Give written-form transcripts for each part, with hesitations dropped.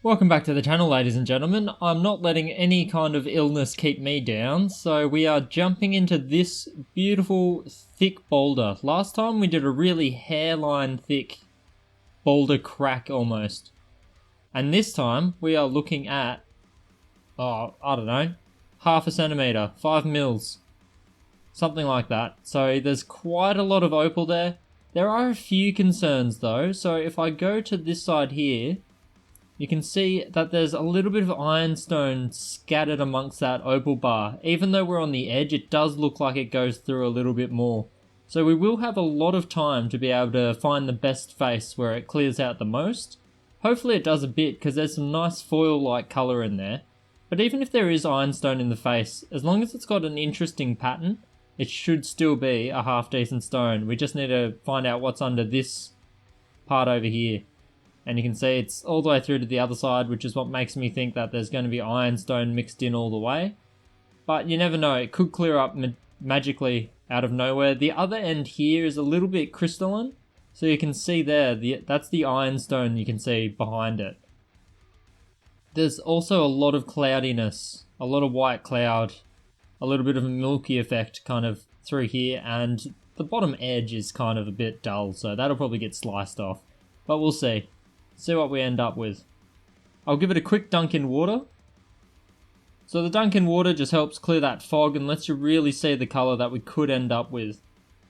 Welcome back to the channel, ladies and gentlemen. I'm not letting any kind of illness keep me down, so we are jumping into this beautiful thick boulder. Last time we did a really hairline thick boulder crack almost. And this time we are looking at, I don't know, half a centimetre, 5 mils, something like that. So there's quite a lot of opal there. There are a few concerns though, so if I go to this side here, you can see that there's a little bit of ironstone scattered amongst that opal bar. Even though we're on the edge, it does look like it goes through a little bit more. So we will have a lot of time to be able to find the best face where it clears out the most. Hopefully it does a bit because there's some nice foil-like colour in there. But even if there is ironstone in the face, as long as it's got an interesting pattern, it should still be a half decent stone. We just need to find out what's under this part over here. And you can see it's all the way through to the other side, which is what makes me think that there's going to be ironstone mixed in all the way. But you never know, it could clear up magically out of nowhere. The other end here is a little bit crystalline, so you can see there, that's the ironstone you can see behind it. There's also a lot of cloudiness, a lot of white cloud, a little bit of a milky effect kind of through here, and the bottom edge is kind of a bit dull, so that'll probably get sliced off. But we'll see. See what we end up with. I'll give it a quick dunk in water. So the dunk in water just helps clear that fog and lets you really see the colour that we could end up with.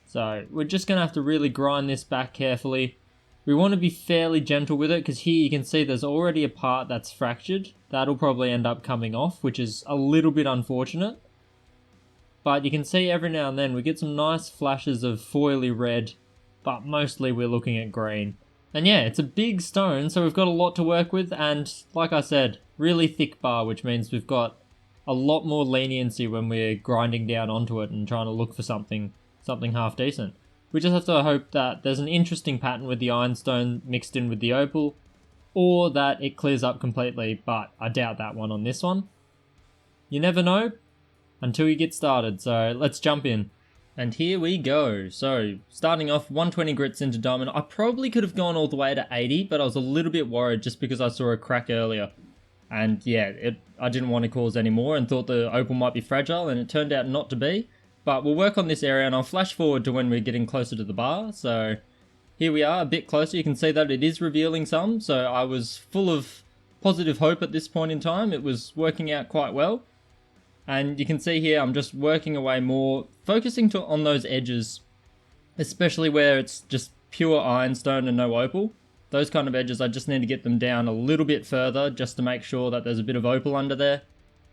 So we're just going to have to really grind this back carefully. We want to be fairly gentle with it because here you can see there's already a part that's fractured. That'll probably end up coming off, which is a little bit unfortunate. But you can see every now and then we get some nice flashes of foily red, but mostly we're looking at green. And yeah, it's a big stone, so we've got a lot to work with, and like I said, really thick bar, which means we've got a lot more leniency when we're grinding down onto it and trying to look for something half decent. We just have to hope that there's an interesting pattern with the ironstone mixed in with the opal, or that it clears up completely, but I doubt that one on this one. You never know until you get started, so let's jump in. And here we go. So, starting off 120 grit sintered diamond. I probably could have gone all the way to 80, but I was a little bit worried just because I saw a crack earlier. And yeah, I didn't want to cause any more and thought the opal might be fragile, and it turned out not to be. But we'll work on this area, and I'll flash forward to when we're getting closer to the bar. So, here we are, a bit closer. You can see that it is revealing some, so I was full of positive hope at this point in time. It was working out quite well. And you can see here, I'm just working away more, focusing on those edges, especially where it's just pure ironstone and no opal. Those kind of edges, I just need to get them down a little bit further just to make sure that there's a bit of opal under there.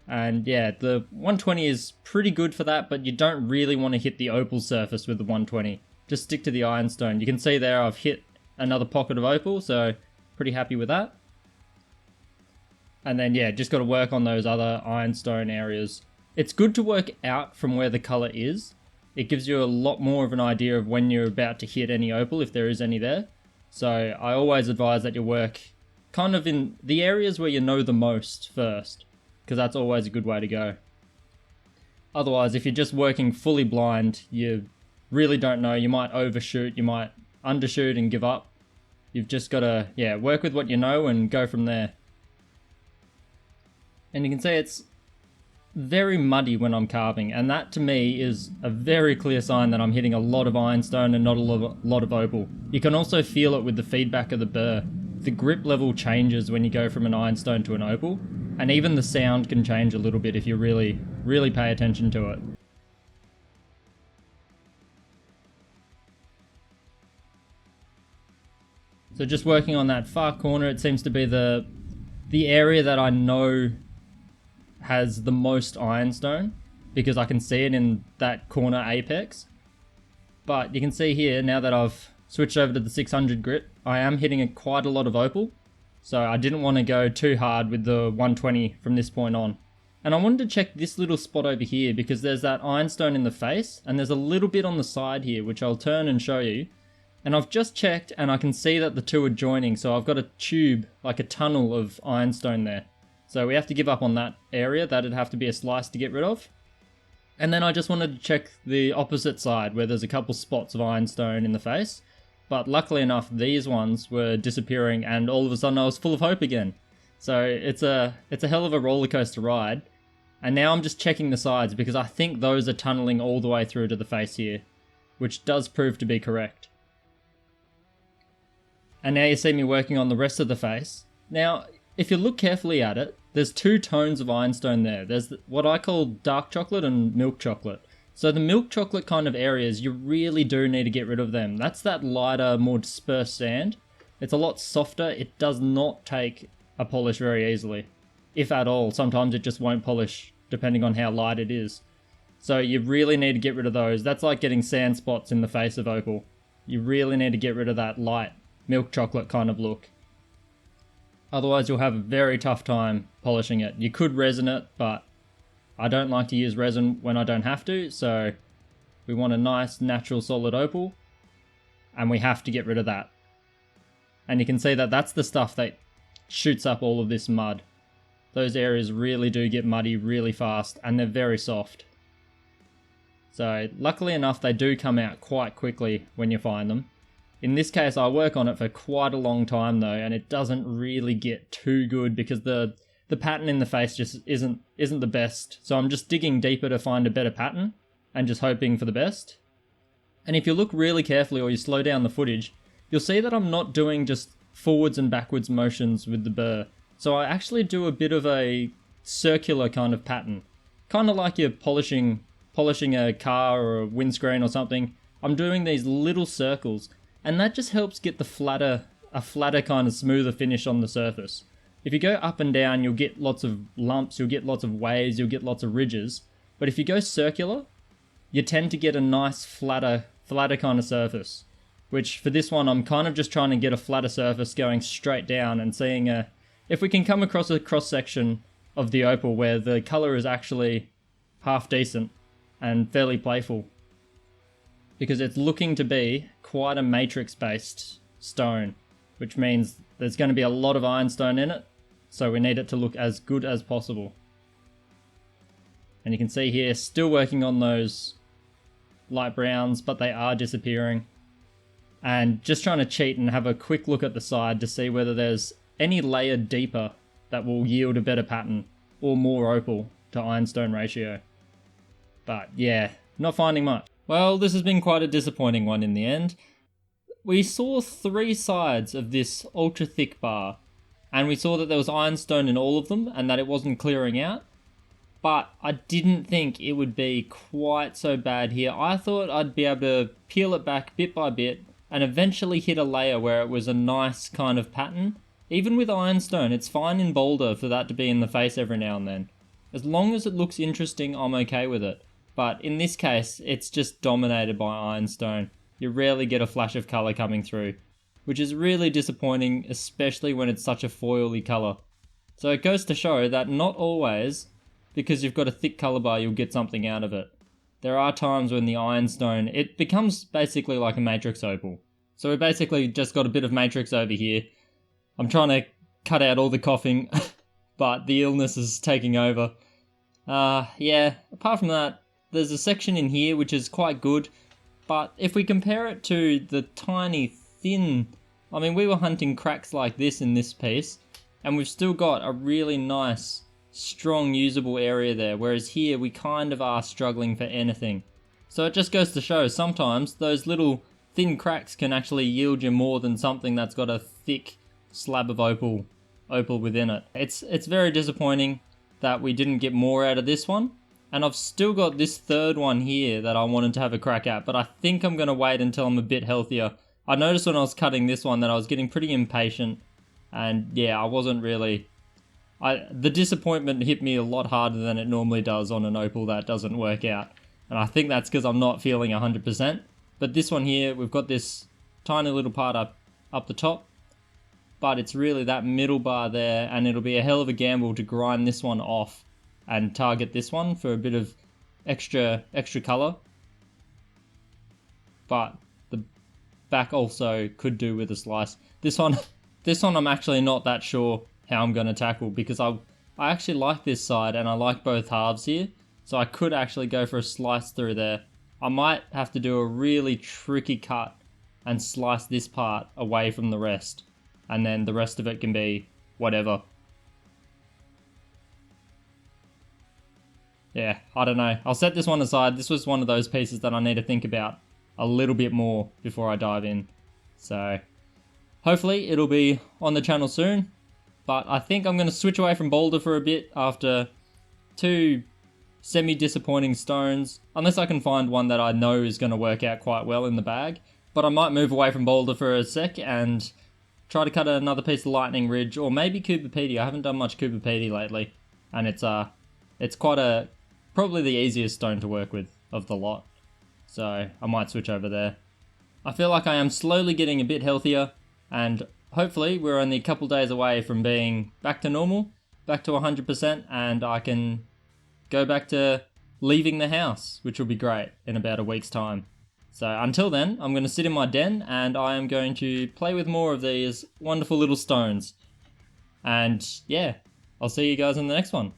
And yeah, the 120 is pretty good for that, but you don't really want to hit the opal surface with the 120. Just stick to the ironstone. You can see there I've hit another pocket of opal, so pretty happy with that. And then yeah, just got to work on those other ironstone areas. It's good to work out from where the colour is. It gives you a lot more of an idea of when you're about to hit any opal, if there is any there. So I always advise that you work kind of in the areas where you know the most first, because that's always a good way to go. Otherwise, if you're just working fully blind, you really don't know. You might overshoot, you might undershoot and give up. You've just got to, yeah, work with what you know and go from there. And you can see it's very muddy when I'm carving, and that to me is a very clear sign that I'm hitting a lot of ironstone and not a lot of opal. You can also feel it with the feedback of the burr. The grip level changes when you go from an ironstone to an opal, and even the sound can change a little bit if you really pay attention to it. So just working on that far corner, it seems to be the area that I know has the most ironstone, because I can see it in that corner apex. But you can see here, now that I've switched over to the 600 grit, I am hitting quite a lot of opal, so I didn't want to go too hard with the 120 from this point on. And I wanted to check this little spot over here, because there's that ironstone in the face, and there's a little bit on the side here, which I'll turn and show you. And I've just checked, and I can see that the two are joining, so I've got a tube, like a tunnel of ironstone there. So we have to give up on that area. That'd have to be a slice to get rid of. And then I just wanted to check the opposite side where there's a couple spots of ironstone in the face. But luckily enough, these ones were disappearing, and all of a sudden I was full of hope again. So it's a hell of a roller coaster ride. And now I'm just checking the sides because I think those are tunneling all the way through to the face here, which does prove to be correct. And now you see me working on the rest of the face. Now, if you look carefully at it, there's two tones of ironstone there. There's what I call dark chocolate and milk chocolate. So the milk chocolate kind of areas, you really do need to get rid of them. That's that lighter, more dispersed sand. It's a lot softer. It does not take a polish very easily, if at all. Sometimes it just won't polish depending on how light it is. So you really need to get rid of those. That's like getting sand spots in the face of opal. You really need to get rid of that light milk chocolate kind of look. Otherwise you'll have a very tough time polishing it. You could resin it, but I don't like to use resin when I don't have to, so we want a nice natural solid opal, and we have to get rid of that. And you can see that that's the stuff that shoots up all of this mud. Those areas really do get muddy really fast, and they're very soft. So luckily enough, they do come out quite quickly when you find them. In this case, I work on it for quite a long time though, and it doesn't really get too good because the pattern in the face just isn't the best. So I'm just digging deeper to find a better pattern and just hoping for the best. And if you look really carefully or you slow down the footage, you'll see that I'm not doing just forwards and backwards motions with the burr. So I actually do a bit of a circular kind of pattern. Kind of like you're polishing a car or a windscreen or something. I'm doing these little circles, and that just helps get a flatter kind of smoother finish on the surface. If you go up and down, you'll get lots of lumps, you'll get lots of waves, you'll get lots of ridges. But if you go circular, you tend to get a nice flatter kind of surface. Which for this one, I'm kind of just trying to get a flatter surface going straight down and seeing if we can come across a cross section of the opal where the color is actually half decent and fairly playful. Because it's looking to be quite a matrix based stone, which means there's going to be a lot of ironstone in it, so we need it to look as good as possible. And you can see here, still working on those light browns, but they are disappearing. And just trying to cheat and have a quick look at the side to see whether there's any layer deeper that will yield a better pattern or more opal to ironstone ratio. But yeah, not finding much. Well, this has been quite a disappointing one in the end. We saw 3 sides of this ultra thick bar, and we saw that there was ironstone in all of them and that it wasn't clearing out. But I didn't think it would be quite so bad here. I thought I'd be able to peel it back bit by bit and eventually hit a layer where it was a nice kind of pattern. Even with ironstone, it's fine in Boulder for that to be in the face every now and then. As long as it looks interesting, I'm okay with it. But in this case, it's just dominated by ironstone. You rarely get a flash of colour coming through, which is really disappointing, especially when it's such a foily colour. So it goes to show that not always, because you've got a thick colour bar, you'll get something out of it. There are times when the ironstone, it becomes basically like a matrix opal. So we basically just got a bit of matrix over here. I'm trying to cut out all the coughing, but the illness is taking over. Yeah, apart from that, there's a section in here which is quite good, but if we compare it to the tiny, thin... I mean, we were hunting cracks like this in this piece, and we've still got a really nice, strong, usable area there, whereas here we kind of are struggling for anything. So it just goes to show, sometimes those little thin cracks can actually yield you more than something that's got a thick slab of opal within it. It's very disappointing that we didn't get more out of this one. And I've still got this third one here that I wanted to have a crack at, but I think I'm going to wait until I'm a bit healthier. I noticed when I was cutting this one that I was getting pretty impatient, and yeah, I wasn't really... the disappointment hit me a lot harder than it normally does on an opal that doesn't work out. And I think that's because I'm not feeling 100%. But this one here, we've got this tiny little part up the top, but it's really that middle bar there, and it'll be a hell of a gamble to grind this one off and target this one for a bit of extra color. But the back also could do with a slice. This one I'm actually not that sure how I'm going to tackle, because I actually like this side and I like both halves here, so I could actually go for a slice through there. I might have to do a really tricky cut and slice this part away from the rest, and then the rest of it can be whatever. Yeah, I don't know. I'll set this one aside. This was one of those pieces that I need to think about a little bit more before I dive in. So hopefully it'll be on the channel soon. But I think I'm going to switch away from Boulder for a bit after 2 semi-disappointing stones. Unless I can find one that I know is going to work out quite well in the bag. But I might move away from Boulder for a sec and try to cut another piece of Lightning Ridge. Or maybe Cooper Pedy. I haven't done much Cooper Pedy lately. And it's probably the easiest stone to work with of the lot. So I might switch over there. I feel like I am slowly getting a bit healthier, and hopefully we're only a couple days away from being back to normal, back to 100%, and I can go back to leaving the house, which will be great in about a week's time. So until then, I'm going to sit in my den and I am going to play with more of these wonderful little stones. And yeah, I'll see you guys in the next one.